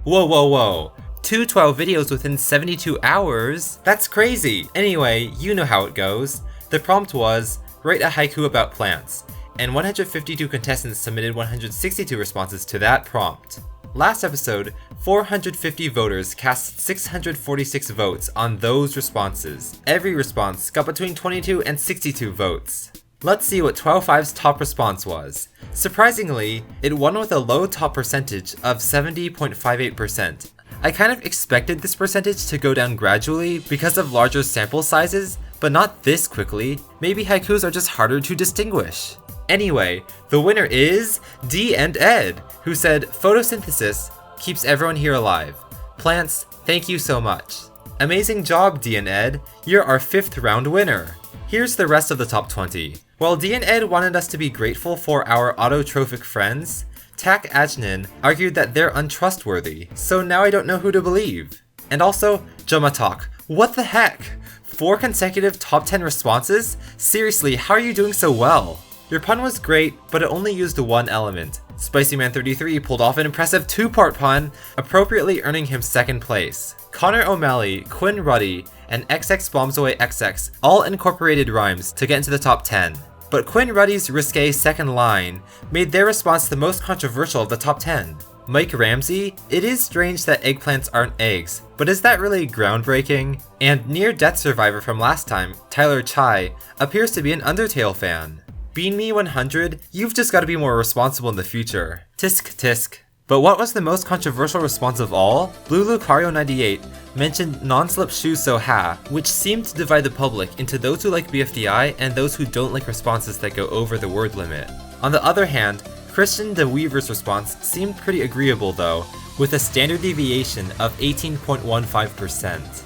Whoa, whoa, whoa. 2 12 videos within 72 hours? That's crazy! Anyway, you know how it goes. The prompt was, write a haiku about plants, and 152 contestants submitted 162 responses to that prompt. Last episode, 450 voters cast 646 votes on those responses. Every response got between 22 and 62 votes. Let's see what 12-5's top response was. Surprisingly, it won with a low top percentage of 70.58%. I kind of expected this percentage to go down gradually because of larger sample sizes, but not this quickly. Maybe haikus are just harder to distinguish. Anyway, the winner is D and Ed, who said, photosynthesis keeps everyone here alive. Plants, thank you so much. Amazing job, D and Ed. You're our 5th round winner. Here's the rest of the top 20. While D and Ed wanted us to be grateful for our autotrophic friends, Tak Ajnan argued that they're untrustworthy, so now I don't know who to believe. And also, Jamatak, what the heck? 4 consecutive top 10 responses? Seriously, how are you doing so well? Your pun was great, but it only used one element. SpicyMan33 pulled off an impressive 2-part pun, appropriately earning him 2nd place. Connor O'Malley, Quinn Ruddy, and XX all incorporated rhymes to get into the top 10. But Quinn Ruddy's risque second line made their response the most controversial of the top 10. Mike Ramsey, it is strange that eggplants aren't eggs, but is that really groundbreaking? And near-death survivor from last time, Tyler Chai, appears to be an Undertale fan. BeanMe100, you've just gotta be more responsible in the future. Tisk tisk. But what was the most controversial response of all? Blue Lucario98 mentioned non-slip shoes so ha, which seemed to divide the public into those who like BFDI and those who don't like responses that go over the word limit. On the other hand, Christian DeWeaver's response seemed pretty agreeable though, with a standard deviation of 18.15%.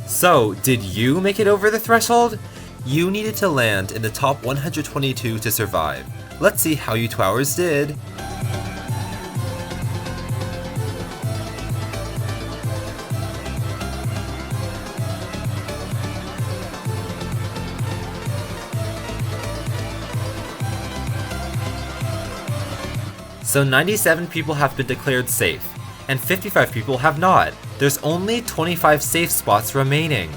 So, did you make it over the threshold? You needed to land in the top 122 to survive. Let's see how you 2 hours did. So 97 people have been declared safe, and 55 people have not. There's only 25 safe spots remaining.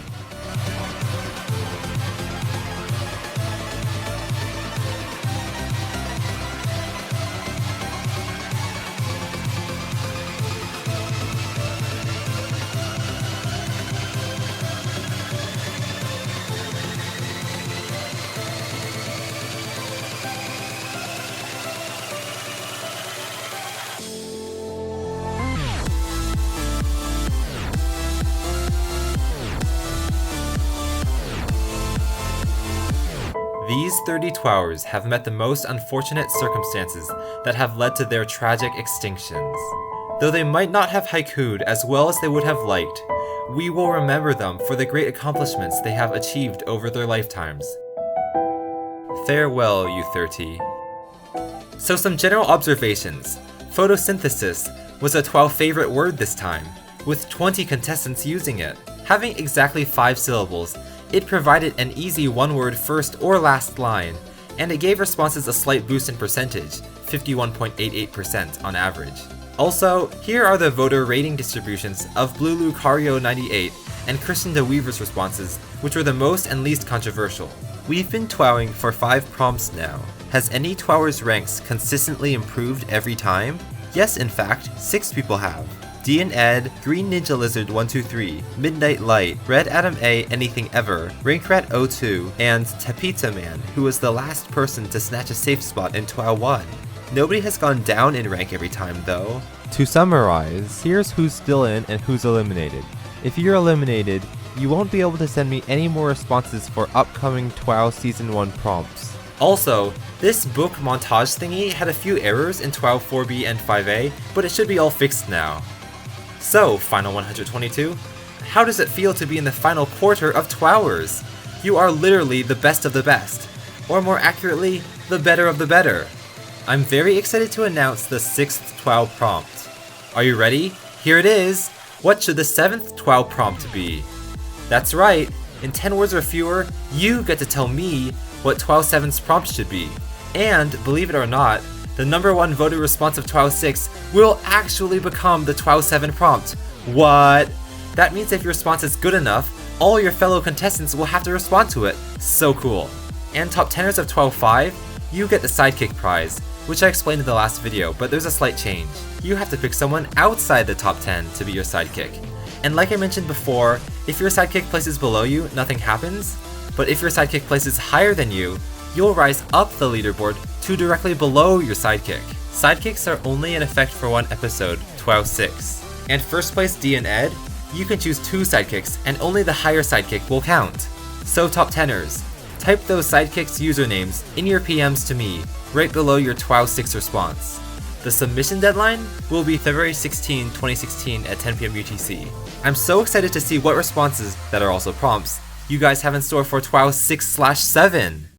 These 30 Twowers have met the most unfortunate circumstances that have led to their tragic extinctions. Though they might not have haikued as well as they would have liked, we will remember them for the great accomplishments they have achieved over their lifetimes. Farewell, you 30. So some general observations. Photosynthesis was a 12 favorite word this time, with 20 contestants using it. Having exactly 5 syllables, it provided an easy one-word first or last line, and it gave responses a slight boost in percentage, 51.88% on average. Also, here are the voter rating distributions of Blue Lucario98 and Christian DeWeaver's responses, which were the most and least controversial. We've been twowing for 5 prompts now. Has any twower's ranks consistently improved every time? Yes, in fact, 6 people have. D and Ed, Green Ninja Lizard 123, Midnight Light, Red Adam A Anything Ever, Rinkrat02, and Tapita Man, who was the last person to snatch a safe spot in Twow 1. Nobody has gone down in rank every time though. To summarize, here's who's still in and who's eliminated. If you're eliminated, you won't be able to send me any more responses for upcoming Twow Season 1 prompts. Also, this book montage thingy had a few errors in Twow 4B and 5A, but it should be all fixed now. So, Final 122, how does it feel to be in the final quarter of Twowers? You are literally the best of the best, or more accurately, the better of the better. I'm very excited to announce the 6th Twow prompt. Are you ready? Here it is! What should the 7th Twow prompt be? That's right, in 10 words or fewer, you get to tell me what Twow 7's prompt should be. And, believe it or not, the #1 voted response of TWOW 6 will actually become the TWOW 7 prompt. What? That means if your response is good enough, all your fellow contestants will have to respond to it. So cool. And top 10ers of TWOW 5, you get the sidekick prize, which I explained in the last video, but there's a slight change. You have to pick someone outside the top 10 to be your sidekick. And like I mentioned before, if your sidekick places below you, nothing happens. But if your sidekick places higher than you, you'll rise up the leaderboard to directly below your sidekick. Sidekicks are only in effect for one episode, TWOW 6. And first place D and Ed, you can choose 2 sidekicks and only the higher sidekick will count. So top 10ers, type those sidekicks usernames in your PMs to me, right below your TWOW 6 response. The submission deadline will be February 16, 2016 at 10 PM UTC. I'm so excited to see what responses, that are also prompts, you guys have in store for TWOW 6/7.